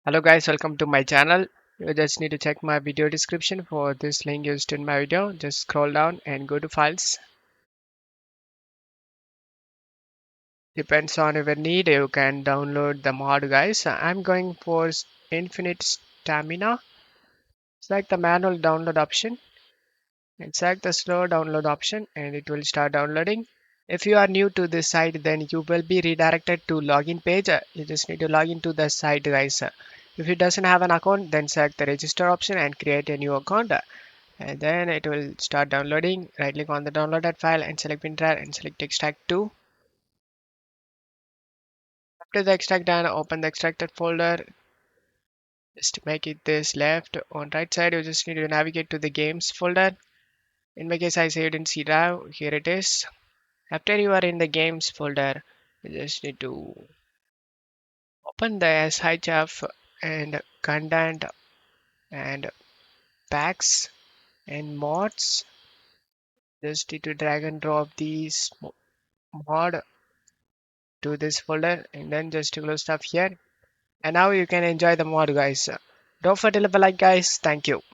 Hello guys, welcome to my channel. You just need to check my video description for this link used in my video. Just scroll down and go to files. Depends on your need, you can download the mod guys. I'm going for infinite stamina. Select the manual download option and select the slow download option and it will start downloading. If you are new to this site, then you will be redirected to login page. You just need to log into the site guys. If it doesn't have an account, then select the register option and create a new account. And then it will start downloading. Right click on the downloaded file and select WinRAR and select extract to. After the extract done, open the extracted folder. Just make it this left. On right side, you just need to navigate to the games folder. In my case, I saved in C drive. Here it is. After you are in the games folder, you just need to open the SHF and content and packs and mods. Just need to drag and drop these mod to this folder and then just close stuff here. And now you can enjoy the mod guys. Don't forget to leave a like guys. Thank you.